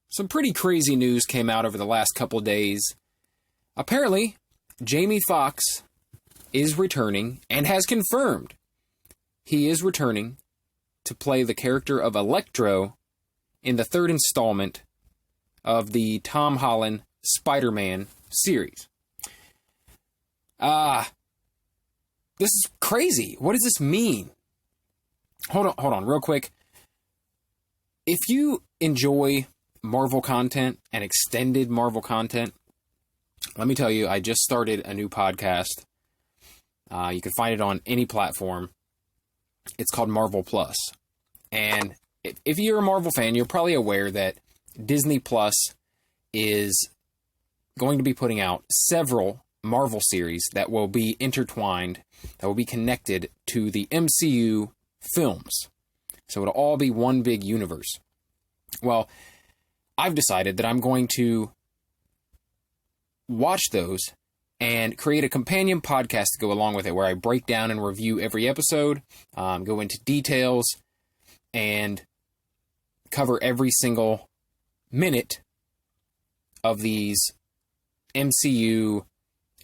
Some pretty crazy news came out over the last couple days. Apparently, Jamie Foxx is returning and has confirmed he is returning to play the character of Electro in the third installment of the Tom Holland Spider-Man series. This is crazy. What does this mean? Hold on, real quick. If you enjoy Marvel content and extended Marvel content, let me tell you, I just started a new podcast. You can find it on any platform. It's called Marvel Plus. And if you're a Marvel fan, you're probably aware that Disney Plus is going to be putting out several Marvel series that will be intertwined, that will be connected to the MCU films. So it'll all be one big universe. Well, I've decided that I'm going to watch those and create a companion podcast to go along with it, where I break down and review every episode, go into details, and cover every single minute of these MCU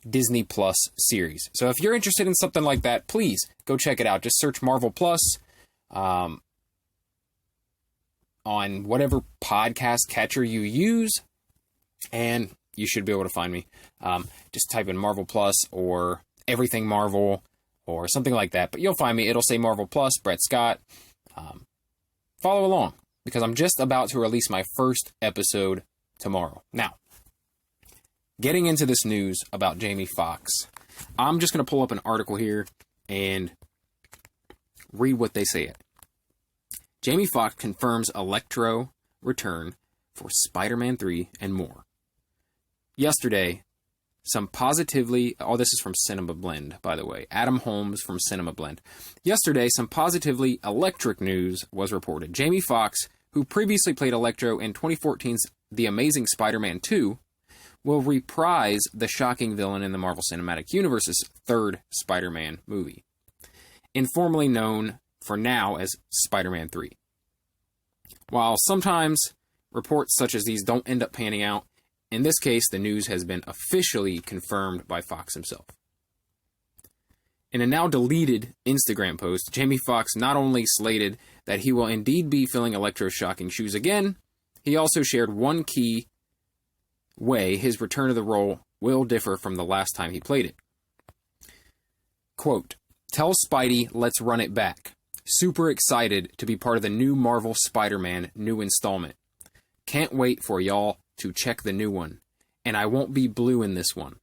Disney Plus series. So if you're interested in something like that, please go check it out. Just search Marvel Plus on whatever podcast catcher you use, and you should be able to find me. Just type in Marvel Plus or Everything Marvel or something like that. But you'll find me. It'll say Marvel Plus, Brett Scott. Follow along, because I'm just about to release my first episode tomorrow. Now, getting into this news about Jamie Foxx, I'm just going to pull up an article here and read what they say it. Jamie Foxx confirms Electro return for Spider-Man 3 and more. Yesterday, some positively... Oh, this is from Cinema Blend, by the way. Adam Holmes from Cinema Blend. Yesterday, some positively electric news was reported. Jamie Foxx, who previously played Electro in 2014's The Amazing Spider-Man 2, will reprise the shocking villain in the Marvel Cinematic Universe's third Spider-Man movie, informally known for now as Spider-Man 3. While sometimes reports such as these don't end up panning out, in this case, the news has been officially confirmed by Foxx himself. In a now deleted Instagram post, Jamie Foxx not only slated that he will indeed be filling Electro's shocking shoes again, he also shared one key way his return to the role will differ from the last time he played it. Quote, "Tell Spidey, let's run it back. Super excited to be part of the new Marvel Spider-Man new installment. Can't wait for y'all to check the new one. And I won't be blue in this one,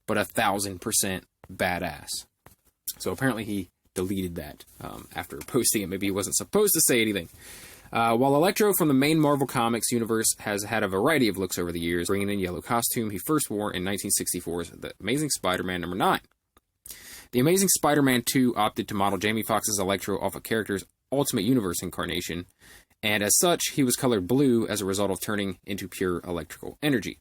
but 1,000% badass." So apparently he deleted that after posting it. Maybe he wasn't supposed to say anything. While Electro from the main Marvel Comics universe has had a variety of looks over the years, bringing in yellow costume he first wore in 1964's The Amazing Spider-Man #9. The Amazing Spider-Man 2 opted to model Jamie Foxx's Electro off a character's Ultimate Universe incarnation, and as such, he was colored blue as a result of turning into pure electrical energy.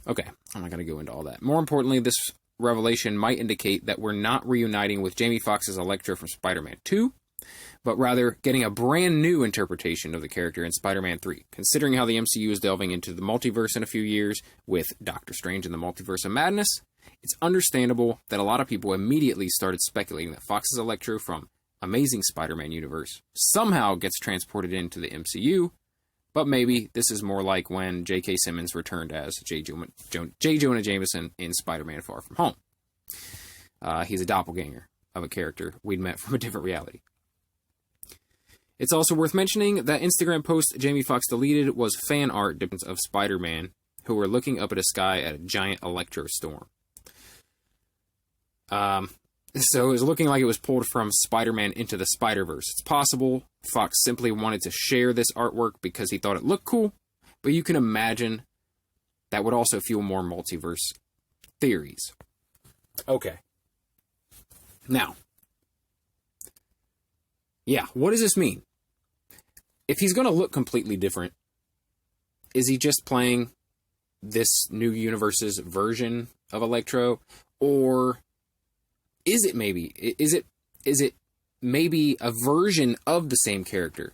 Okay, I'm not going to go into all that. More importantly, this revelation might indicate that we're not reuniting with Jamie Foxx's Electro from Spider-Man 2, but rather getting a brand new interpretation of the character in Spider-Man 3. Considering how the MCU is delving into the multiverse in a few years with Doctor Strange and the Multiverse of Madness, it's understandable that a lot of people immediately started speculating that Foxx's Electro from Amazing Spider-Man universe somehow gets transported into the MCU, but maybe this is more like when J.K. Simmons returned as J. Jonah Jameson in Spider-Man Far From Home. He's a doppelganger of a character we'd met from a different reality. It's also worth mentioning that Instagram post Jamie Foxx deleted was fan art of Spider-Man, who were looking up at a sky at a giant Electro storm. So it was looking like it was pulled from Spider-Man Into the Spider-Verse. It's possible Foxx simply wanted to share this artwork because he thought it looked cool, but you can imagine that would also fuel more multiverse theories. Okay. Now, yeah, what does this mean? If he's going to look completely different, is he just playing this new universe's version of Electro, or is it maybe maybe a version of the same character?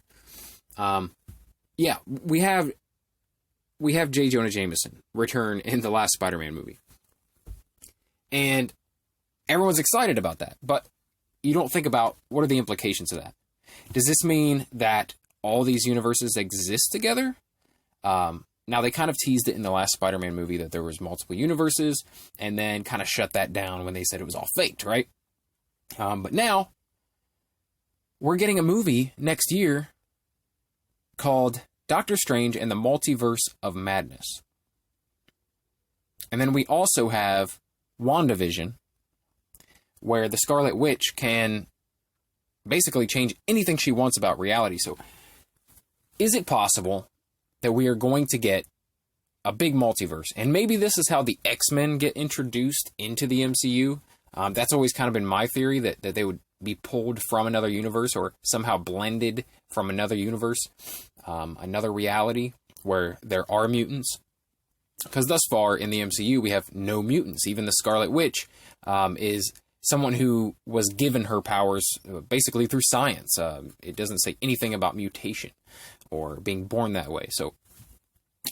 yeah, we have J. Jonah Jameson return in the last Spider-Man movie. And everyone's excited about that. But you don't think about what are the implications of that. Does this mean that all these universes exist together? Now, they kind of teased it in the last Spider-Man movie that there was multiple universes, and then kind of shut that down when they said it was all faked, right? But now, we're getting a movie next year called Doctor Strange and the Multiverse of Madness. And then we also have WandaVision, where the Scarlet Witch can basically change anything she wants about reality. So, is it possible that we are going to get a big multiverse? And maybe this is how the X-Men get introduced into the MCU. That's always kind of been my theory, that they would be pulled from another universe or somehow blended from another universe, another reality where there are mutants. Because thus far in the MCU, we have no mutants. Even the Scarlet Witch is someone who was given her powers basically through science. It doesn't say anything about mutation or being born that way. So,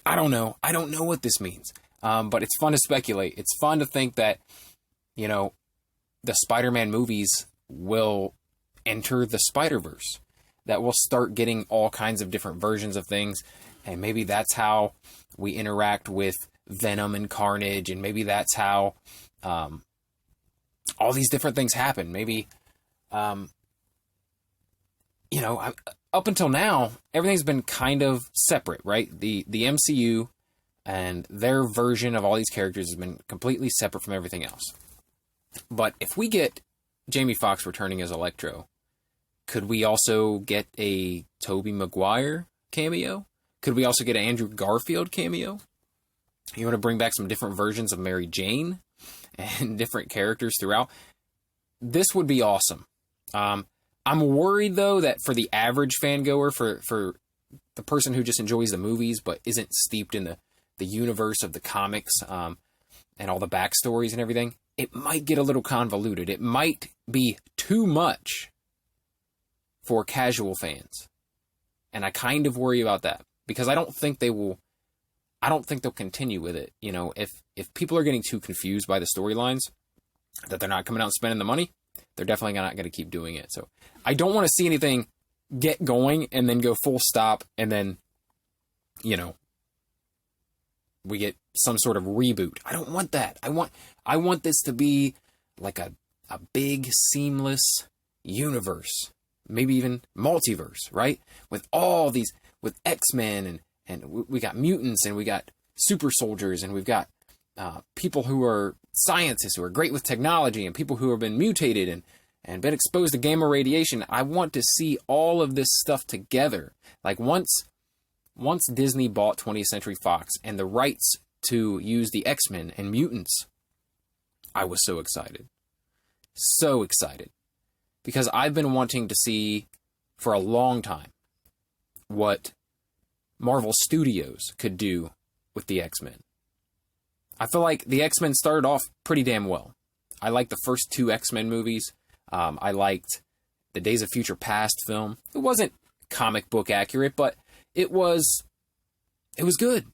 I don't know. I don't know what this means. But it's fun to speculate. It's fun to think that, you know, the Spider-Man movies will enter the Spider-Verse. That we'll start getting all kinds of different versions of things. And maybe that's how we interact with Venom and Carnage. And maybe that's how all these different things happen. Maybe, you know, up until now, everything's been kind of separate, right? The MCU and their version of all these characters has been completely separate from everything else. But if we get Jamie Foxx returning as Electro, could we also get a Tobey Maguire cameo? Could we also get an Andrew Garfield cameo? You want to bring back some different versions of Mary Jane and different characters throughout? This would be awesome. I'm worried, though, that for the average fangoer, for the person who just enjoys the movies but isn't steeped in the universe of the comics and all the backstories and everything, it might get a little convoluted. It might be too much for casual fans. And I kind of worry about that, because I don't think they'll continue with it. You know, if people are getting too confused by the storylines, that they're not coming out and spending the money, they're definitely not going to keep doing it. So I don't want to see anything get going and then go full stop, and then, you know, we get some sort of reboot. I don't want that. I want this to be like a big, seamless universe. Maybe even multiverse, right? With all these, with X-Men, and we got mutants, and we got super soldiers, and we've got people who are scientists who are great with technology, and people who have been mutated and been exposed to gamma radiation. I want to see all of this stuff together. Like once Disney bought 20th Century Fox and the rights to use the X-Men and mutants, I was so excited. So excited. Because I've been wanting to see for a long time what Marvel Studios could do with the X-Men. I feel like the X-Men started off pretty damn well. I liked the first two X-Men movies. I liked the Days of Future Past film. It wasn't comic book accurate, but it was good.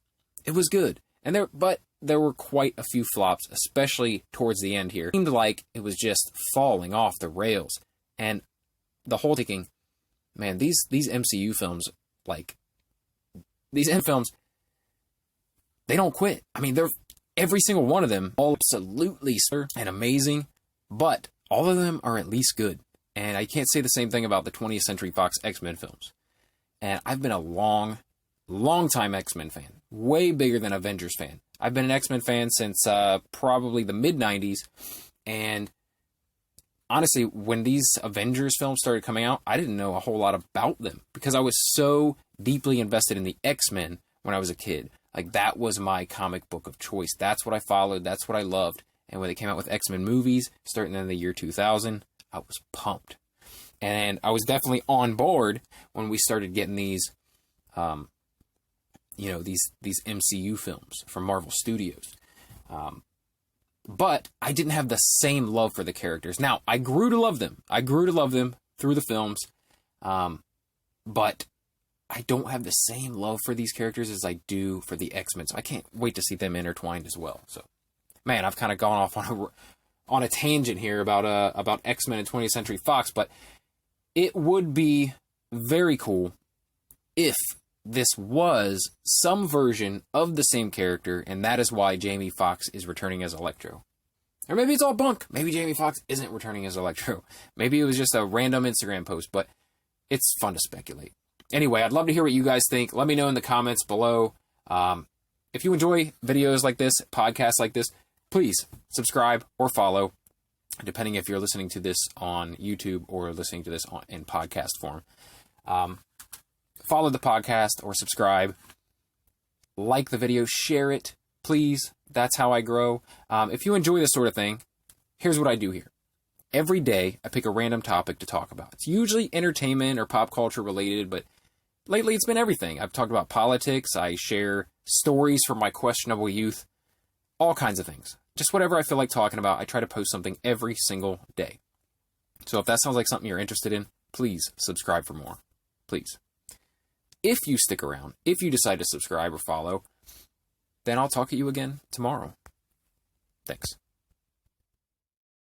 It was good. But there were quite a few flops, especially towards the end here. It seemed like it was just falling off the rails. And the whole thinking, man, these MCU films, like, these M films, they don't quit. I mean, every single one of them, all absolutely and amazing, but all of them are at least good. And I can't say the same thing about the 20th Century Fox X-Men films. And I've been a long time X-Men fan, way bigger than Avengers fan. I've been an X-Men fan since probably the mid-90s, and honestly, when these Avengers films started coming out, I didn't know a whole lot about them because I was so deeply invested in the X-Men when I was a kid. Like, that was my comic book of choice. That's what I followed. That's what I loved. And when they came out with X-Men movies, starting in the year 2000, I was pumped. And I was definitely on board when we started getting these, these MCU films from Marvel Studios. But I didn't have the same love for the characters. Now, I grew to love them. I grew to love them through the films. But I don't have the same love for these characters as I do for the X-Men, so I can't wait to see them intertwined as well. So, man, I've kind of gone off on a tangent here about X-Men and 20th Century Fox, but it would be very cool if this was some version of the same character, and that is why Jamie Foxx is returning as Electro. Or maybe it's all bunk. Maybe Jamie Foxx isn't returning as Electro. Maybe it was just a random Instagram post, but it's fun to speculate. Anyway, I'd love to hear what you guys think. Let me know in the comments below. If you enjoy videos like this, podcasts like this, please subscribe or follow, depending if you're listening to this on YouTube or listening to this in podcast form. Follow the podcast or subscribe. Like the video, share it, please. That's how I grow. If you enjoy this sort of thing, here's what I do here. Every day, I pick a random topic to talk about. It's usually entertainment or pop culture related, but lately it's been everything. I've talked about politics. I share stories from my questionable youth. All kinds of things. Just whatever I feel like talking about. I try to post something every single day. So if that sounds like something you're interested in, please subscribe for more. Please. If you stick around, if you decide to subscribe or follow, then I'll talk to you again tomorrow. Thanks.